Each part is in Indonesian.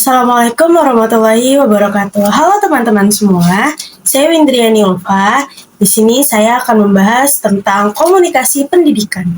Assalamualaikum warahmatullahi wabarakatuh. Halo teman-teman semua, saya Windriani Ulfa. Di sini saya akan membahas tentang komunikasi pendidikan.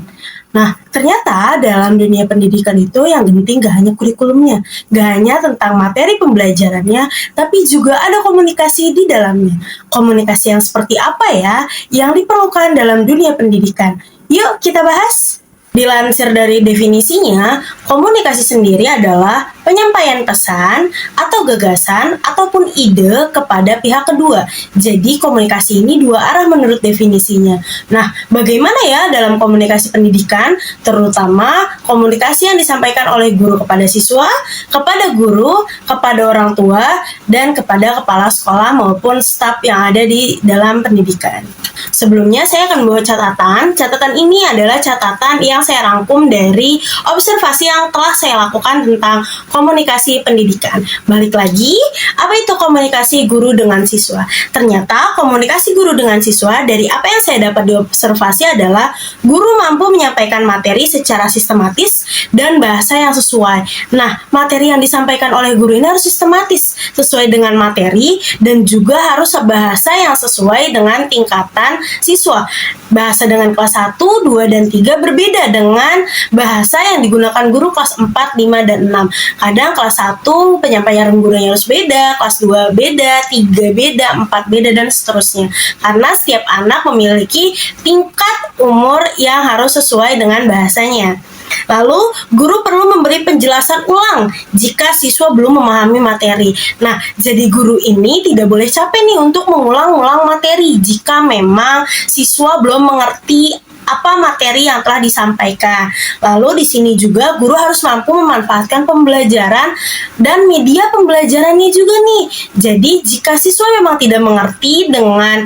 Nah, ternyata dalam dunia pendidikan itu yang penting gak hanya kurikulumnya, gak hanya tentang materi pembelajarannya, tapi juga ada komunikasi di dalamnya. Komunikasi yang seperti apa ya yang diperlukan dalam dunia pendidikan? Yuk kita bahas! Dilansir dari definisinya, komunikasi sendiri adalah penyampaian pesan atau gagasan ataupun ide kepada pihak kedua. Jadi komunikasi ini dua arah menurut definisinya. Nah, bagaimana ya dalam komunikasi pendidikan, terutama komunikasi yang disampaikan oleh guru kepada siswa, kepada guru, kepada orang tua, dan kepada kepala sekolah maupun staf yang ada di dalam pendidikan. Sebelumnya saya akan membawa catatan. Catatan ini adalah catatan yang saya rangkum dari observasi yang telah saya lakukan tentang komunikasi pendidikan. Balik lagi, apa itu komunikasi guru dengan siswa? Ternyata komunikasi guru dengan siswa dari apa yang saya dapat diobservasi adalah guru mampu menyampaikan materi secara sistematis dan bahasa yang sesuai. Nah, materi yang disampaikan oleh guru ini harus sistematis, sesuai dengan materi dan juga harus bahasa yang sesuai dengan tingkatan siswa. Bahasa dengan kelas 1, 2, dan 3 berbeda dengan bahasa yang digunakan guru kelas 4, 5, dan 6. Kadang kelas 1 penyampaian gurunya harus beda, kelas 2 beda, 3 beda, 4 beda, dan seterusnya. Karena setiap anak memiliki tingkat umur yang harus sesuai dengan bahasanya. Lalu, guru perlu memberi penjelasan ulang jika siswa belum memahami materi. Nah, jadi guru ini tidak boleh capek nih untuk mengulang-ulang materi jika memang siswa belum mengerti apa materi yang telah disampaikan. Lalu di sini juga guru harus mampu memanfaatkan pembelajaran dan media pembelajarannya juga nih. Jadi jika siswa memang tidak mengerti dengan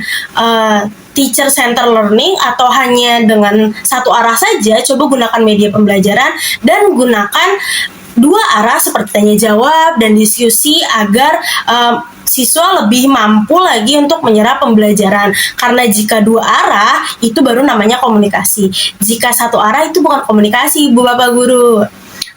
teacher center learning atau hanya dengan satu arah saja, coba gunakan media pembelajaran dan gunakan dua arah seperti tanya jawab dan diskusi agar siswa lebih mampu lagi untuk menyerap pembelajaran. Karena jika dua arah, itu baru namanya komunikasi. Jika satu arah, itu bukan komunikasi, Ibu Bapak Guru.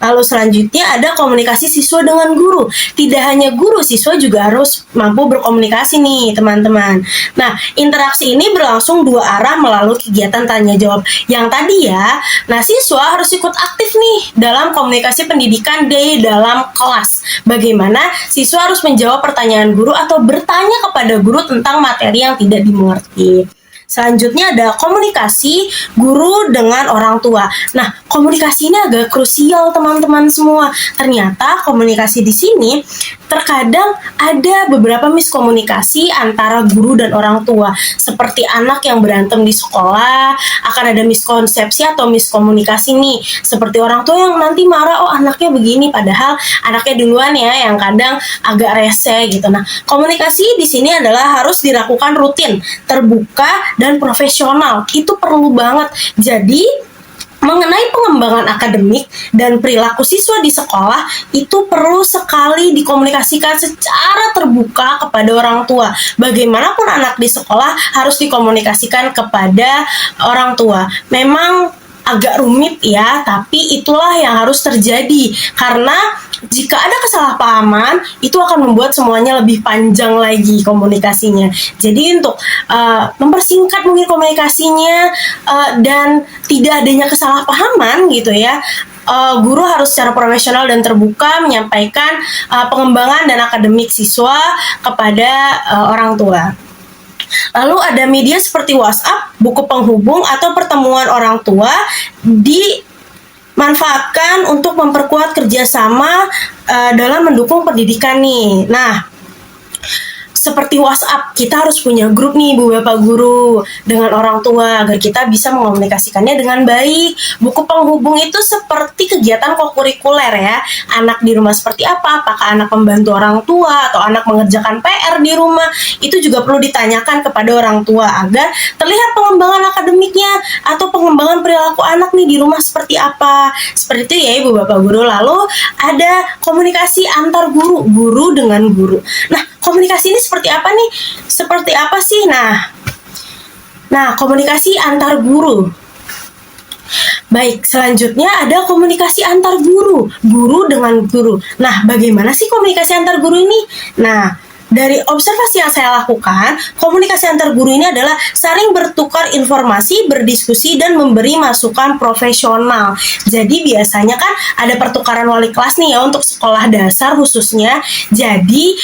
Lalu selanjutnya ada komunikasi siswa dengan guru. Tidak hanya guru, siswa juga harus mampu berkomunikasi nih teman-teman. Nah, interaksi ini berlangsung dua arah melalui kegiatan tanya jawab yang tadi ya. Nah, siswa harus ikut aktif nih dalam komunikasi pendidikan di dalam kelas. Bagaimana siswa harus menjawab pertanyaan guru atau bertanya kepada guru tentang materi yang tidak dimengerti. Selanjutnya ada komunikasi guru dengan orang tua. Nah, komunikasi ini agak krusial teman-teman semua. Ternyata komunikasi di sini terkadang ada beberapa miskomunikasi antara guru dan orang tua. Seperti anak yang berantem di sekolah, akan ada miskonsepsi atau miskomunikasi nih. Seperti orang tua yang nanti marah, oh anaknya begini, padahal anaknya duluan ya yang kadang agak rese gitu. Nah, komunikasi di sini adalah harus dilakukan rutin, terbuka, dan profesional. Itu perlu banget. Jadi mengenai pengembangan akademik dan perilaku siswa di sekolah itu perlu sekali dikomunikasikan secara terbuka kepada orang tua. Bagaimanapun anak di sekolah harus dikomunikasikan kepada orang tua. Memang agak rumit ya, tapi itulah yang harus terjadi. Karena jika ada kesalahpahaman, itu akan membuat semuanya lebih panjang lagi komunikasinya. Jadi untuk mempersingkat mungkin komunikasinya dan tidak adanya kesalahpahaman gitu ya, guru harus secara profesional dan terbuka menyampaikan pengembangan dan akademik siswa kepada orang tua. Lalu ada media seperti WhatsApp, buku penghubung, atau pertemuan orang tua dimanfaatkan untuk memperkuat kerjasama dalam mendukung pendidikan nih. Nah, seperti WhatsApp, kita harus punya grup nih Bu Bapak Guru dengan orang tua agar kita bisa mengomunikasikannya dengan baik. Buku penghubung itu seperti kegiatan kokurikuler ya. Anak di rumah seperti apa? Apakah anak membantu orang tua atau anak mengerjakan PR di rumah? Itu juga perlu ditanyakan kepada orang tua agar terlihat pengembangan akademiknya atau pengembangan perilaku anak nih di rumah seperti apa. Seperti itu ya Ibu Bapak Guru. Lalu ada komunikasi antar guru, guru dengan guru. Nah, komunikasi ini seperti apa nih? Seperti apa sih? Nah, komunikasi antar guru. Baik, selanjutnya ada komunikasi antar guru, guru dengan guru. Nah, bagaimana sih komunikasi antar guru ini? Nah, dari observasi yang saya lakukan, komunikasi antar guru ini adalah saling bertukar informasi, berdiskusi, dan memberi masukan profesional. Jadi biasanya kan ada pertukaran wali kelas nih ya untuk sekolah dasar khususnya. Jadi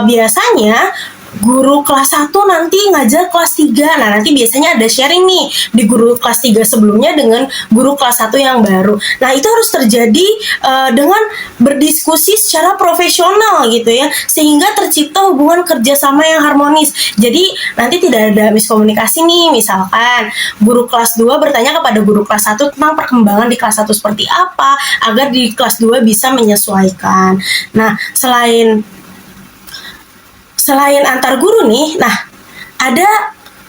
biasanya guru kelas 1 nanti ngajar kelas 3. Nah, nanti biasanya ada sharing nih di guru kelas 3 sebelumnya dengan guru kelas 1 yang baru. Nah, itu harus terjadi dengan berdiskusi secara profesional gitu ya, sehingga tercipta hubungan kerjasama yang harmonis. Jadi, nanti tidak ada miskomunikasi nih, misalkan guru kelas 2 bertanya kepada guru kelas 1 tentang perkembangan di kelas 1 seperti apa, agar di kelas 2 bisa menyesuaikan. Nah, selain antar guru nih, nah ada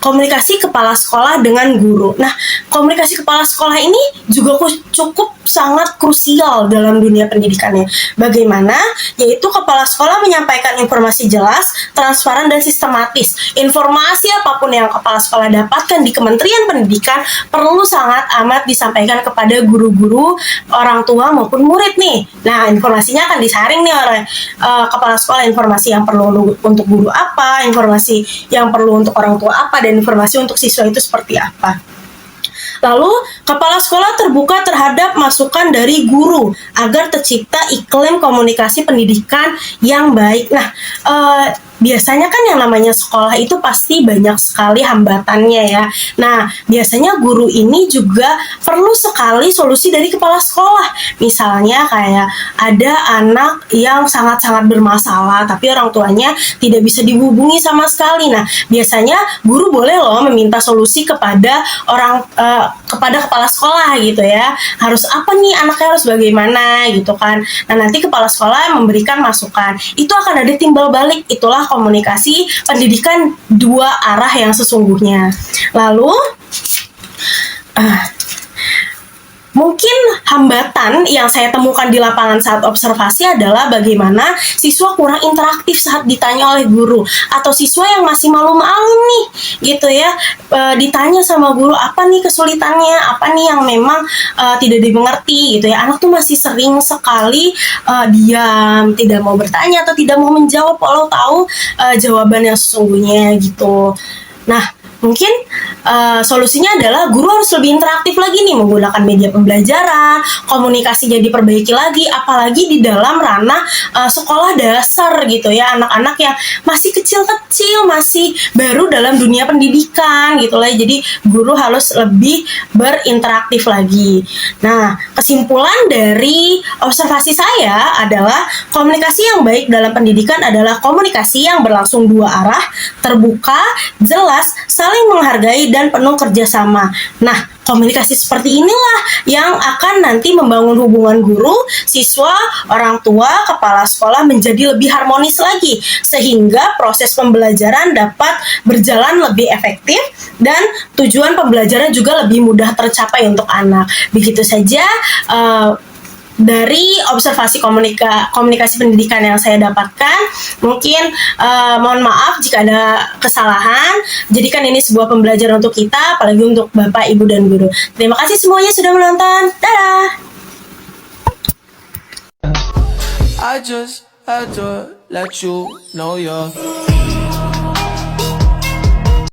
komunikasi kepala sekolah dengan guru. Nah, komunikasi kepala sekolah ini juga cukup sangat krusial dalam dunia pendidikannya. Bagaimana? Yaitu kepala sekolah menyampaikan informasi jelas, transparan, dan sistematis. Informasi apapun yang kepala sekolah dapatkan di Kementerian Pendidikan perlu sangat amat disampaikan kepada guru-guru, orang tua maupun murid nih. Nah, informasinya akan disaring nih oleh kepala sekolah, informasi yang perlu untuk guru apa, informasi yang perlu untuk orang tua apa, dan informasi untuk siswa itu seperti apa. Lalu, kepala sekolah terbuka terhadap masukan dari guru agar tercipta iklim komunikasi pendidikan yang baik. Nah, biasanya kan yang namanya sekolah itu pasti banyak sekali hambatannya ya. Nah, biasanya guru ini juga perlu sekali solusi dari kepala sekolah. Misalnya kayak ada anak yang sangat-sangat bermasalah, tapi orang tuanya tidak bisa dihubungi sama sekali. Nah, biasanya guru boleh loh meminta solusi kepada kepada kepala sekolah gitu ya. Harus apa nih, anaknya harus bagaimana gitu kan. Nah, nanti kepala sekolah memberikan masukan. Itu akan ada timbal balik. Itulah komunikasi pendidikan dua arah yang sesungguhnya. Lalu mungkin hambatan yang saya temukan di lapangan saat observasi adalah bagaimana siswa kurang interaktif saat ditanya oleh guru, atau siswa yang masih malu-malu nih gitu ya, ditanya sama guru apa nih kesulitannya, apa nih yang memang tidak dimengerti gitu ya. Anak tuh masih sering sekali diam, tidak mau bertanya atau tidak mau menjawab walau tahu jawaban yang sesungguhnya gitu. Nah, mungkin solusinya adalah guru harus lebih interaktif lagi nih, menggunakan media pembelajaran, komunikasinya diperbaiki lagi, apalagi di dalam ranah sekolah dasar gitu ya, anak-anak yang masih kecil-kecil, masih baru dalam dunia pendidikan gitu lah. Jadi guru harus lebih berinteraktif lagi. Nah, kesimpulan dari observasi saya adalah komunikasi yang baik dalam pendidikan adalah komunikasi yang berlangsung dua arah, terbuka, jelas, saling menghargai, dan penuh kerjasama. Nah, komunikasi seperti inilah yang akan nanti membangun hubungan guru, siswa, orang tua, kepala sekolah menjadi lebih harmonis lagi, sehingga proses pembelajaran dapat berjalan lebih efektif dan tujuan pembelajaran juga lebih mudah tercapai untuk anak. Begitu saja dari observasi komunikasi pendidikan yang saya dapatkan. Mungkin mohon maaf jika ada kesalahan. Jadikan ini sebuah pembelajaran untuk kita, apalagi untuk Bapak, Ibu, dan Guru. Terima kasih semuanya sudah menonton. Dadah! I just had to let you know you're